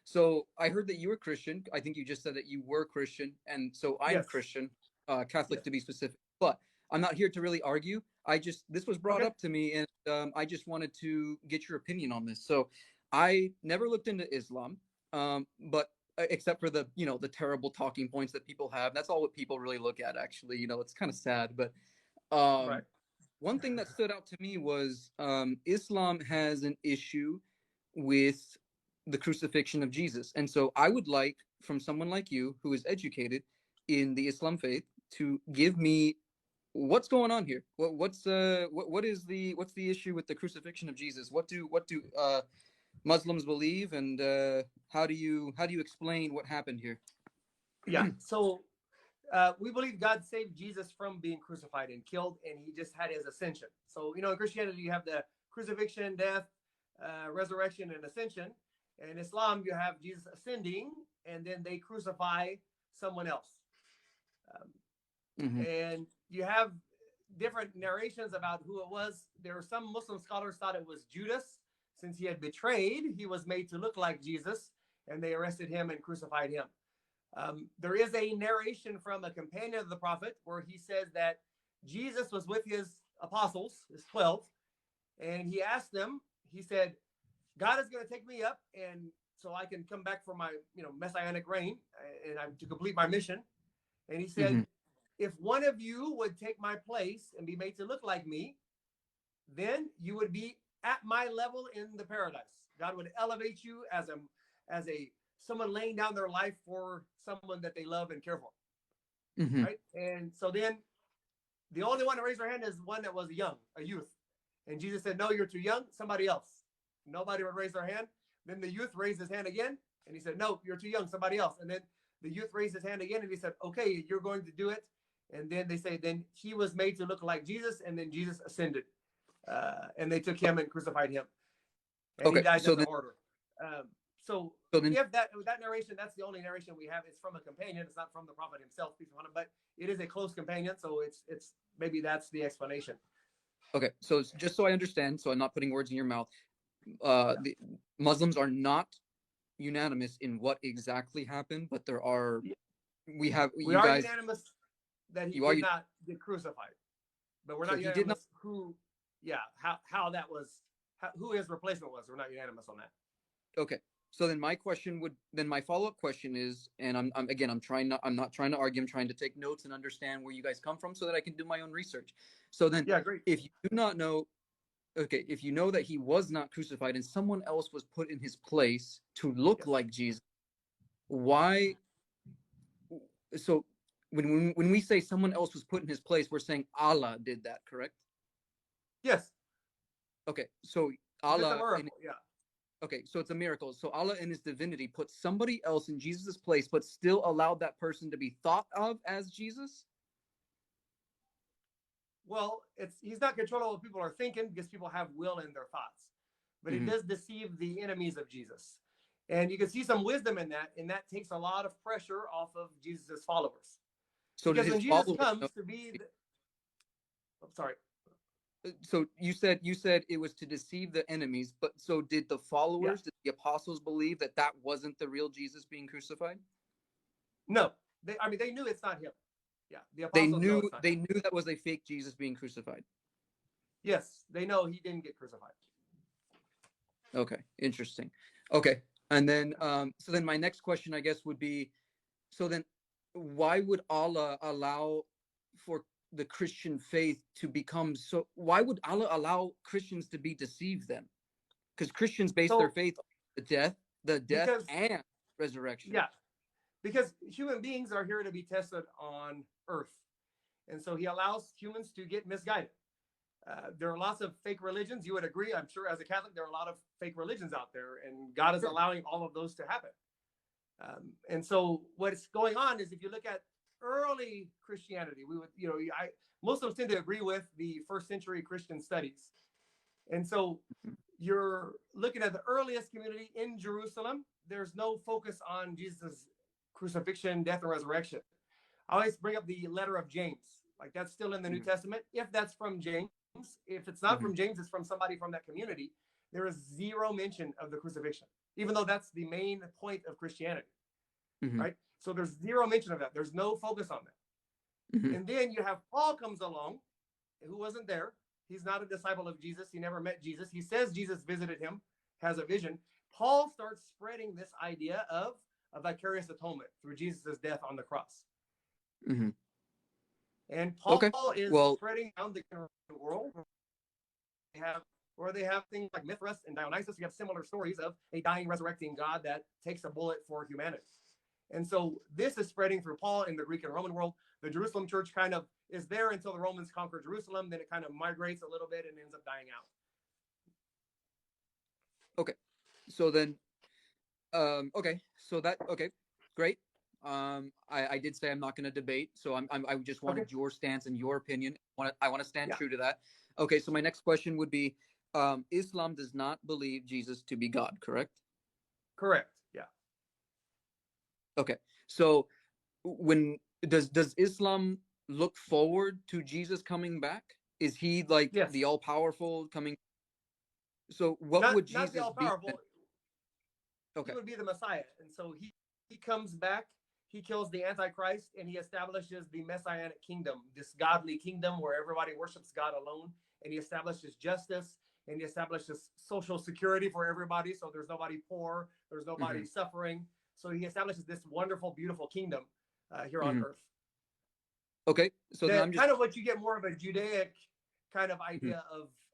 So I heard that you were Christian. I think you just said that you were Christian, and so I'm Yes. Christian, Catholic Yes. to be specific. But I'm not here to really argue. This was brought Okay. up to me, and I just wanted to get your opinion on this. So I never looked into Islam, but except for the the terrible talking points that people have. That's all what people really look at. Actually, it's kind of sad. But Right. um, one thing that stood out to me was Islam has an issue with the crucifixion of Jesus. And so I would like from someone like you who is educated in the Islam faith to give me what's going on here. What's the issue with the crucifixion of Jesus? What do Muslims believe, and how do you explain what happened here? Yeah. So we believe God saved Jesus from being crucified and killed, and he just had his ascension. So, in Christianity, you have the crucifixion, death, resurrection, and ascension. In Islam, you have Jesus ascending, and then they crucify someone else. Um, Mm-hmm. and you have different narrations about who it was. There are some Muslim scholars thought it was Judas, since he had betrayed. He was made to look like Jesus, and they arrested him and crucified him. There is a narration from a companion of the prophet where he says that Jesus was with his apostles, his 12, and he asked them, he said, God is going to take me up, and so I can come back for my messianic reign, and I'm to complete my mission. And he Mm-hmm. said, if one of you would take my place and be made to look like me, then you would be at my level in the paradise. God would elevate you as a someone laying down their life for someone that they love and care for. Mm-hmm. Right. And so then the only one to raise their hand is one that was young, a youth. And Jesus said, no, you're too young, somebody else. Nobody would raise their hand. Then the youth raised his hand again, and he said, no, you're too young, somebody else. And then the youth raised his hand again, and he said, okay, you're going to do it. And then they say, then he was made to look like Jesus, and then Jesus ascended. And they took him and crucified him. And he Okay, died so in the then, order. So so then, if that narration, that's the only narration we have. It's from a companion. It's not from the prophet himself, peace upon him, but it is a close companion. So it's maybe that's the explanation. okay, so just so I understand, so I'm not putting words in your mouth. Yeah. The Muslims are not unanimous in what exactly happened, but there are we have We you are guys unanimous that he you are did not get crucified, but we're so not he did not. unanimous how that was, who his replacement was. We're not unanimous on that. Okay, so then my follow-up question is, and I'm not trying to argue, I'm trying to take notes and understand where you guys come from so that I can do my own research. So then, Yeah, great. if you do not know, okay, if you know that he was not crucified and someone else was put in his place to look Yes. like Jesus, why? So when we say someone else was put in his place, we're saying Allah did that, correct? Yes. Okay, so Because it's a Allah miracle. Yeah. okay, so it's a miracle. So Allah in his divinity put somebody else in Jesus' place, but still allowed that person to be thought of as Jesus? Well, he's not controlling what people are thinking because people have will in their thoughts, but it Mm-hmm. does deceive the enemies of Jesus. And you can see some wisdom in that, and that takes a lot of pressure off of Jesus's followers. So did Because his when Jesus followers know? comes to be I'm sorry. So you said it was to deceive the enemies, but so did the Yeah. followers, did the apostles believe that that wasn't the real Jesus being crucified? No. They knew it's not him. Yeah. The They apostles know knew it's not they him. knew that was a fake Jesus being crucified. Yes, they know he didn't get crucified. Okay, interesting. Okay, and then so then my next question, I guess, would be, so then why would Allah allow for the Christian faith to become so? Why would Allah allow Christians to be deceived then? Because Christians base their So faith on the death because and resurrection. yeah, because human beings are here to be tested on earth. And so he allows humans to get misguided. There are lots of fake religions. You would agree, I'm sure, as a Catholic, there are a lot of fake religions out there, and God is Sure. allowing all of those to happen. And so what's going on is, if you look at early Christianity, Muslims tend to agree with the first century Christian studies. And so you're looking at the earliest community in Jerusalem. There's no focus on Jesus' crucifixion, death, and resurrection. I always bring up the letter of James. Like, that's still in the New Mhm. Testament. If that's from James, if it's not Mhm. from James, it's from somebody from that community. there is zero mention of the crucifixion, even though that's the main point of Christianity, Mm-hmm. right? So there's zero mention of that. There's no focus on that. Mm-hmm. And then you have Paul comes along, who wasn't there. He's not a disciple of Jesus. He never met Jesus. He says Jesus visited him, has a vision. Paul starts spreading this idea of a vicarious atonement through Jesus' death on the cross. Mm-hmm. And Okay. Paul is Well, spreading around the world. They have things like Mithras and Dionysus. You have similar stories of a dying, resurrecting God that takes a bullet for humanity. And so this is spreading through Paul in the Greek and Roman world. The Jerusalem church kind of is there until the Romans conquer Jerusalem. Then it kind of migrates a little bit and ends up dying out. okay. So then, okay. So that, okay, great. I did say I'm not going to debate, so I just wanted Okay. your stance and your opinion. I want to stand Yeah. true to that. Okay. So my next question would be, Islam does not believe Jesus to be God, correct? Correct. Yeah. Okay. So when does Islam look forward to Jesus coming back? Is he like Yes. the all powerful coming? So what Not would the Jesus all be then? powerful. Okay. He would be the Messiah. And so he comes back, he kills the Antichrist, and he establishes the Messianic kingdom, this godly kingdom where everybody worships God alone. And he establishes justice, and he establishes social security for everybody. So there's nobody poor, there's nobody suffering. So he establishes this wonderful, beautiful kingdom here on earth. Okay. So then I'm just kind of what you get more of a Judaic kind of Mhm. idea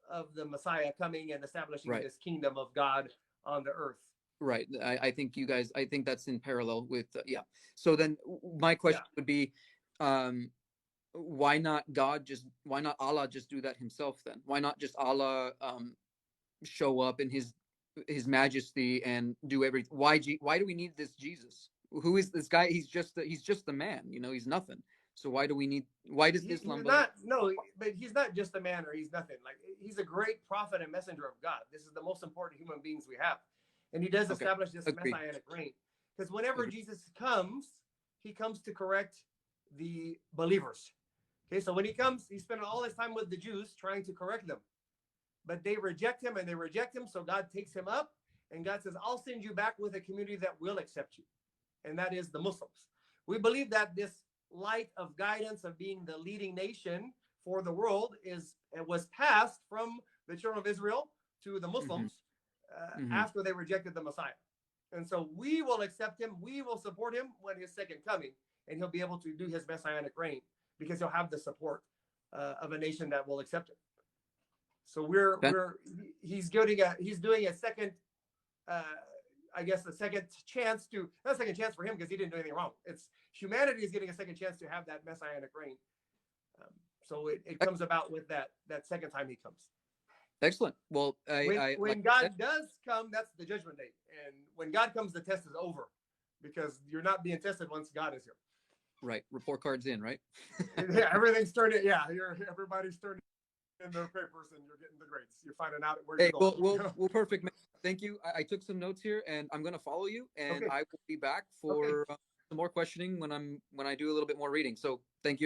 of the Messiah coming and establishing Right. this kingdom of God on the earth. Right. I think you guys, I think that's in parallel with, yeah. So then my question Yeah. would be, why not Allah just do that himself then? Why not just Allah show up in his majesty and do everything? Why do we need this Jesus? Who is this guy? He's just the man, you know, he's nothing. So why does Islam He's believe? not, no, but he's not just a man or he's nothing. Like, he's a great prophet and messenger of God. This is the most important human beings we have. And he does Okay. establish this Agreed. messianic reign. Because whenever Agreed. Jesus comes, he comes to correct the believers. Okay, so when he comes, he's spending all his time with the Jews trying to correct them. But they reject him and they reject him. So God takes him up and God says, I'll send you back with a community that will accept you. And that is the Muslims. We believe that this light of guidance of being the leading nation for the world was passed from the children of Israel to the Muslims after they rejected the Messiah. And so we will accept him. We will support him when his second coming, and he'll be able to do his messianic reign because he'll have the support of a nation that will accept him. So he's doing a second, I guess, a second chance to, not a second chance for him because he didn't do anything wrong. It's humanity is getting a second chance to have that messianic reign. So it comes about with that second time he comes. Excellent. Well, when God does come, that's the judgment day. And when God comes, the test is over because you're not being tested once God is here. Right. Report cards in, right? Yeah, everything's turning. Yeah, everybody's turning in their papers and you're getting the grades. You're finding out where you're going. Well, perfect, man. Thank you. I took some notes here, and I'm going to follow you, and I will be back for some more questioning when I do a little bit more reading. So thank you.